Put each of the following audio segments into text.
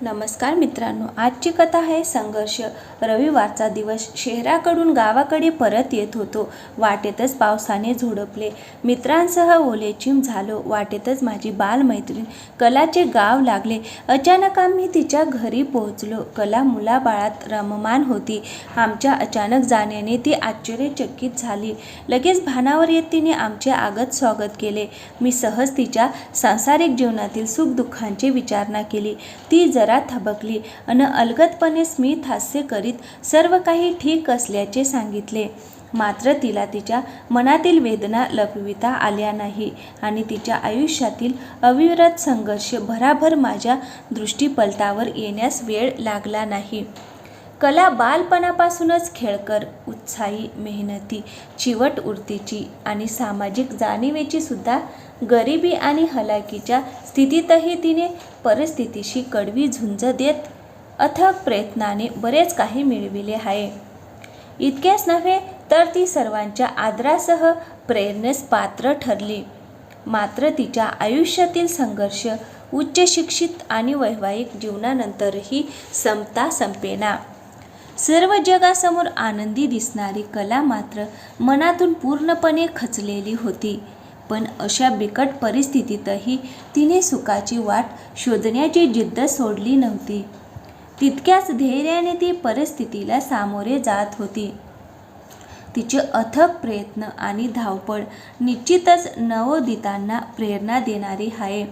नमस्कार मित्रांनो, आजची कथा आहे संघर्ष. रविवारचा दिवस. शहराकडून गावाकडे परत येत होतो. वाटेतच पावसाने झोडपले. मित्रांसह ओलेचिंब झालो. वाटेतच माझी बालमैत्रीण कलाचे गाव लागले. अचानक आम्ही तिच्या घरी पोहोचलो. कला मुलाबाळात रममाण होती. आमच्या अचानक जाण्याने ती आश्चर्यचकित झाली. लगेच भानावर येत तिने आमचे आगत स्वागत केले. मी सहज तिच्या सांसारिक जीवनातील सुखदुःखांची विचारणा केली. ती जरा थबकली अन अलगदपणे स्मित हास्य करीत सर्व काही ठीक असल्याचे सांगितले. मात्र तिला तिच्या मनातील वेदना लपविता आल्या नाही आणि तिच्या आयुष्यातील अविरत संघर्ष भराभर माझ्या दृष्टीपटलावर येण्यास वेळ लागला नाही. कला बालपणापासूनच खेळकर, उत्साही, मेहनती, चिवट वृत्तीची आणि सामाजिक जाणीवेची सुद्धा. गरिबी आणि हलाखीच्या स्थितीतही तिने परिस्थितीशी कडवी झुंज देत अथक प्रयत्नाने बरेच काही मिळविले आहे. इतकेच नव्हे तर ती सर्वांच्या आदरासह प्रेरणेस पात्र ठरली. मात्र तिच्या आयुष्यातील संघर्ष उच्च शिक्षित आणि वैवाहिक जीवनानंतरही संपता संपेना. सर्व जगासमोर आनंदी दिसणारी कला मात्र मनातून पूर्णपणे खचलेली होती. पण अशा बिकट परिस्थितीतही तिने सुखाची वाट शोधण्याची जिद्द सोडली नव्हती. तितक्याच धैर्याने ती परिस्थितीला सामोरे जात होती. तिचे अथक प्रयत्न आणि धावपळ निश्चितच नवोदितांना प्रेरणा देणारी आहे.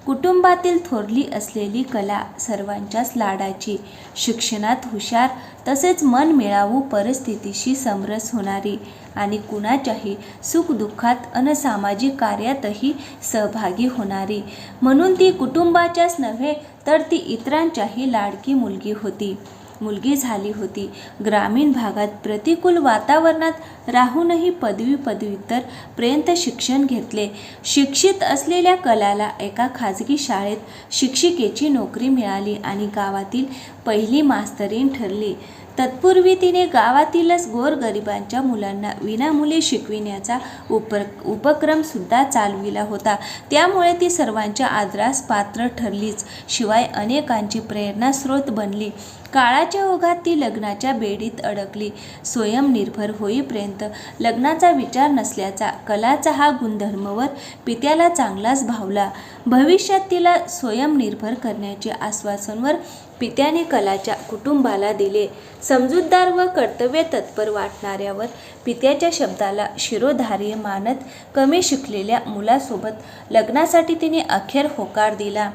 कुटुंबातील थोरली असलेली कला, सर्वांच्याच लाडाची, शिक्षणात हुशार, तसेच मनमिळावू, परिस्थितीशी समरस होणारी आणि कुणाच्याही सुखदुःखात अन सामाजिक कार्यातही सहभागी होणारी, म्हणून ती कुटुंबाच्याच नव्हे तर ती इतरांच्याही लाडकी मुलगी झाली होती. ग्रामीण भागात प्रतिकूल वातावरणात राहूनही पदव्युत्तर पर्यंत शिक्षण घेतले. शिक्षित असलेल्या कलाला एका खाजगी शाळेत शिक्षिकेची नोकरी मिळाली आणि गावातील पहिली मास्तरीण ठरली. तत्पूर्वी तिने गावातीलच गोरगरिबांच्या मुलांना विनामुले शिकविण्याचा उपक्रम सुद्धा चालविला होता. त्यामुळे ती सर्वांच्या आदरास पात्र ठरलीच, शिवाय अनेकांची प्रेरणास्रोत बनली. काळाच्या ओघात ती लग्नाच्या बेडीत अडकली. स्वयंनिर्भर होईपर्यंत लग्नाचा विचार नसल्याचा कलाचा हा गुणधर्मवर पित्याला चांगलाच भावला. भविष्यात तिला स्वयंनिर्भर करण्याचे आश्वासनवर पित्याने कलाच्या कुटुंबाला दिले. समजूतदार व कर्तव्यतत्पर वाटणाऱ्यावर पित्याच्या शब्दाला शिरोधार्य मानत कमी शिकलेल्या मुलासोबत लग्नासाठी तिने अखेर होकार दिला.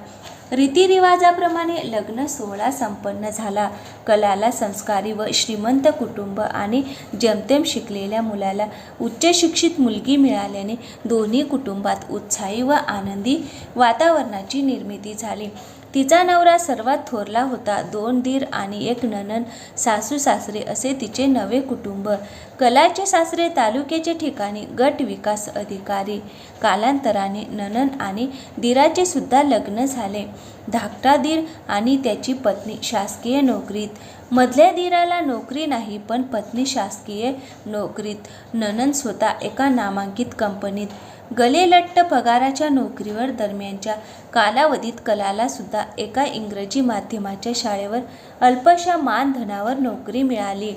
रीतिरिवाजाप्रमाणे लग्न सोहळा संपन्न झाला. कलाला संस्कारी व श्रीमंत कुटुंब आणि जेमतेम शिकलेल्या मुलाला उच्च शिक्षित मुलगी मिळाल्याने दोन्ही कुटुंबात उत्साही व आनंदी वातावरणाची निर्मिती झाली. तिचा नवरा सर्वात थोरला होता. 2 दीर आणि 1 नणंद, सासू सासरे असे तिचे नवे कुटुंब. कलाचे सासरे तालुक्याचे ठिकाणी गट विकास अधिकारी. कालांतराने नणंद आणि दीराचे सुद्धा लग्न झाले. धाकटा दीर आणि त्याची पत्नी शासकीय नोकरीत. मधल्या दीराला नोकरी नाही, पण पत्नी शासकीय नोकरीत. नणंद स्वतः एका नामांकित कंपनीत. गलेलट्ट पगाराच्या नोकरीवर. दरम्यानच्या कालावधीत कलाला सुद्धा एका इंग्रजी माध्यमाच्या शाळेवर अल्पशा मानधनावर नोकरी मिळाली.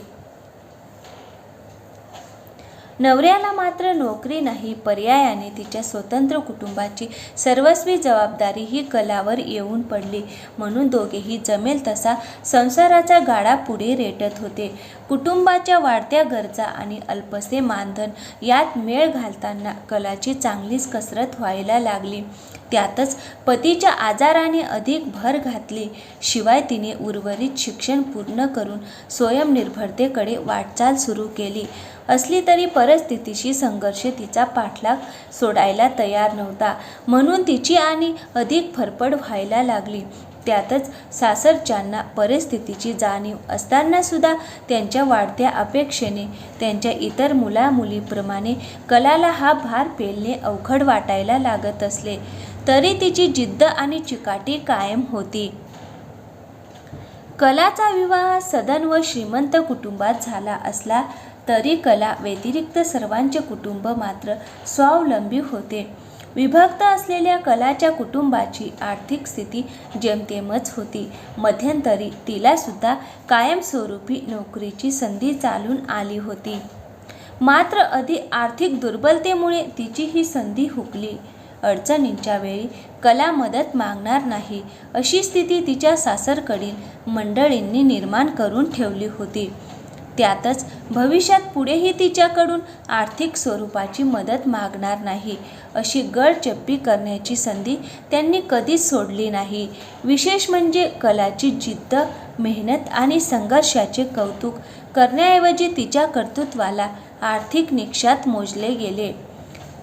नवऱ्याला मात्र नोकरी नाही. पर्यायाने तिच्या स्वतंत्र कुटुंबाची सर्वस्वी जबाबदारी ही कलावर येऊन पडली. म्हणून दोघेही जमेल तसा संसाराचा गाडा पुढे रेटत होते. कुटुंबाच्या वाढत्या गरजा आणि अल्पसे मानधन यात मेळ घालताना कलाची चांगलीच कसरत व्हायला लागली. त्यातच पतीच्या आजाराने अधिक भर घातली. शिवाय तिने उर्वरित शिक्षण पूर्ण करून स्वयंनिर्भरतेकडे वाटचाल सुरू केली असली तरी परिस्थितीशी संघर्ष तिचा पाठलाग सोडायला तयार नव्हता. म्हणून तिची आणि अधिक फरफड व्हायला लागली. त्यातच सासरच्यांना परिस्थितीची जाणीव असतानासुद्धा त्यांच्या वाढत्या अपेक्षेने त्यांच्या इतर मुलामुलीप्रमाणे कलाला हा भार पेलणे अवघड वाटायला लागत असले तरी तिची जिद्द आणि चिकाटी कायम होती. कलाचा विवाह सधन व श्रीमंत कुटुंबात झाला असला तरी कला व्यतिरिक्त सर्वांचे कुटुंब मात्र स्वावलंबी होते. विभक्त असलेल्या कलाच्या कुटुंबाची आर्थिक स्थिती जेमतेमच होती. मध्यंतरी तिला सुद्धा कायमस्वरूपी नोकरीची संधी चालून आली होती. मात्र आर्थिक दुर्बलतेमुळे तिची ही संधी हुकली. अडचणींच्या वेळी कला मदत मागणार नाही अशी स्थिती तिच्या सासरकडील मंडळींनी निर्माण करून ठेवली होती. त्यातच भविष्यात पुढेही तिच्याकडून आर्थिक स्वरूपाची मदत मागणार नाही अशी गळचेपी करण्याची संधी त्यांनी कधीच सोडली नाही. विशेष म्हणजे कलाची जिद्द, मेहनत आणि संघर्षाचे कौतुक करण्याऐवजी तिच्या कर्तृत्वाला आर्थिक निकषात मोजले गेले.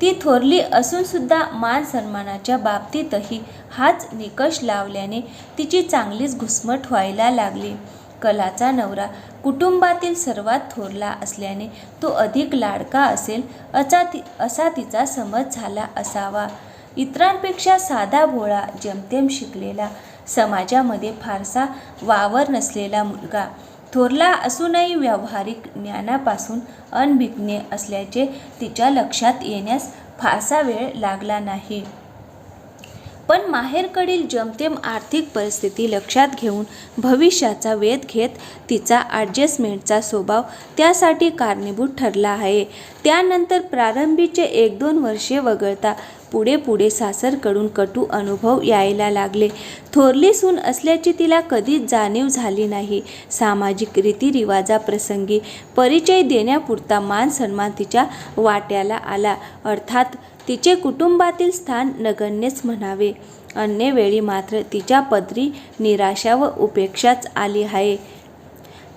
ती थोरली असून सुद्धा मान सन्मानाच्या बाबतीतही हाच निकष लावल्याने तिची चांगलीच घुसमट व्हायला लागली. कलाचा नवरा कुटुंबातील सर्वात थोरला असल्याने तो अधिक लाडका असेल असा तिचा समज झाला असावा. इतरांपेक्षा साधा भोळा, जेमतेम शिकलेला, समाजामध्ये फारसा वावर नसलेला मुलगा, थोरला असूनही व्यावहारिक ज्ञानापासून अनभिज्ञ असल्याचे तिच्या लक्षात येण्यास फारसा वेळ लागला नाही. पण माहेरकडील जेमतेम आर्थिक परिस्थिती लक्षात घेऊन भविष्याचा वेध घेत तिचा ॲडजस्टमेंटचा स्वभाव त्यासाठी कारणीभूत ठरला आहे. त्यानंतर प्रारंभीचे 1-2 वर्षे वगळता पुढे सासरकडून कटू अनुभव यायला लागले. थोरली सून असल्याची तिला कधीच जाणीव झाली नाही. सामाजिक रीतिरिवाजाप्रसंगी परिचय देण्यापुरता मान सन्मान तिच्या वाट्याला आला. अर्थात तिचे कुटुंबातील स्थान नगण्यच म्हणावे. अन्य वेळी मात्र तिच्या पदरी निराशा व उपेक्षाच आली आहे.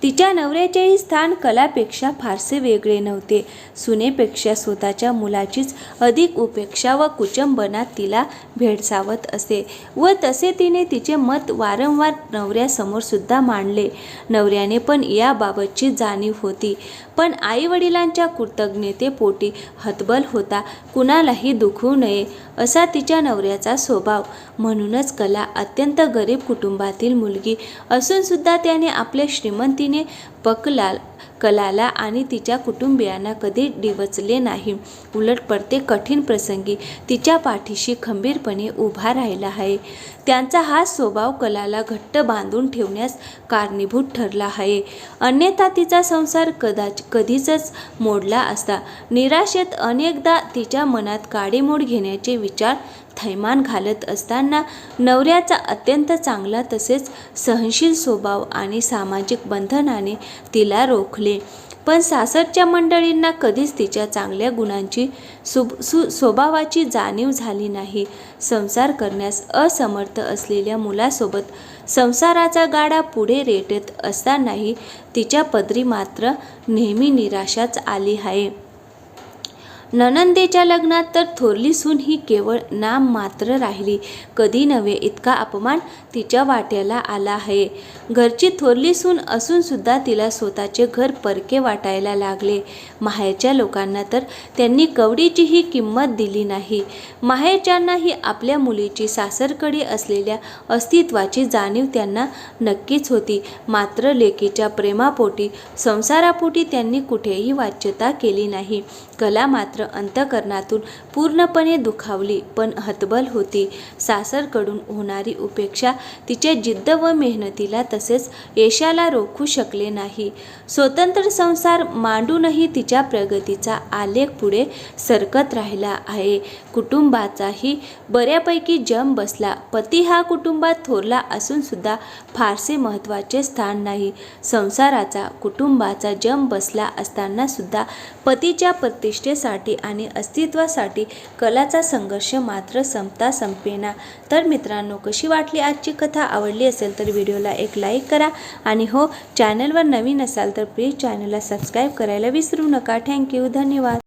तिच्या नवऱ्याचेही स्थान कलापेक्षा फारसे वेगळे नव्हते. सुनेपेक्षा स्वतःच्या मुलाचीच अधिक उपेक्षा व कुचंबना तिला भेडसावत असे व तसे तिने तिचे मत वारंवार नवऱ्यासमोर सुद्धा मांडले. नवऱ्याने पण याबाबतची जाणीव होती, पण आईवडिलांच्या कृतज्ञतेपोटी हतबल होता. कुणालाही दुखवू नये असा तिच्या नवऱ्याचा स्वभाव. म्हणूनच कला अत्यंत गरीब कुटुंबातील मुलगी असून सुद्धा त्याने आपल्या श्रीमंतीने कलाला आणि तिच्या कुटुंबियांना कधी डिवचले नाही. उलट प्रत्येक कठीण प्रसंगी तिच्या पाठीशी खंबीरपणे उभा राहिला आहे. त्यांचा हा स्वभाव कलाला घट्ट बांधून ठेवण्यास कारणीभूत ठरला आहे. अन्यथा तिचा संसार कधीच मोडला असता. निराशेत अनेकदा तिच्या मनात काडीमोड घेण्याचे विचार थैमान घालत असताना नवऱ्याचा अत्यंत चांगला तसेच सहनशील स्वभाव आणि सामाजिक बंधनाने तिला रोखले. पण सासरच्या मंडळींना कधीच तिच्या चांगल्या गुणांची स्वभावाची जाणीव झाली नाही. संसार करण्यास असमर्थ असलेल्या मुलासोबत संसाराचा गाडा पुढे रेटत असतानाही तिच्या पदरी मात्र नेहमी निराशाच आली आहे. नणंदेच्या लग्नात तर थोरली सून ही केवळ नाम मात्र राहिली. कधी नव्हे इतका अपमान तिच्या वाट्याला आला आहे. घरची थोरली सून असून सुद्धा तिला स्वतःचे घर परके वाटायला लागले. माहेरच्या लोकांना तर त्यांनी कवडीचीही किंमत दिली नाही. माहेरच्यांनाही आपल्या मुलीची सासरकडे असलेल्या अस्तित्वाची जाणीव त्यांना नक्कीच होती. मात्र लेकीच्या प्रेमापोटी, संसारापोटी त्यांनी कुठेही वाच्यता केली नाही. कला मात्र अंतःकरणातून पूर्णपणे दुखावली पण हतबल होती. सासरकडून होणारी उपेक्षा तिच्या जिद्द व मेहनतीला तसेच यशाला रोखू शकले नाही. स्वतंत्र संसार मांडूनही तिच्या प्रगतीचा आलेख पुढे सरकत राहिला आहे. कुटुंबाचाही बऱ्यापैकी जम बसला. पती हा कुटुंबात थोरला असून सुद्धा फारसे महत्त्वाचे स्थान नाही. संसाराचा, कुटुंबाचा जम बसला असताना सुद्धा पतीच्या प्रतिष्ठेसाठी आणि अस्तित्वासाठी कलाचा संघर्ष मात्र संपता संपेना. तर मित्रांनो, कशी वाटली आजची कथा? आवडली असेल तर व्हिडिओला एक लाईक करा आणि हो, चॅनलवर नवीन असाल तर प्लीज चॅनलला सबस्क्राईब करायला विसरू नका. थँक्यू, धन्यवाद.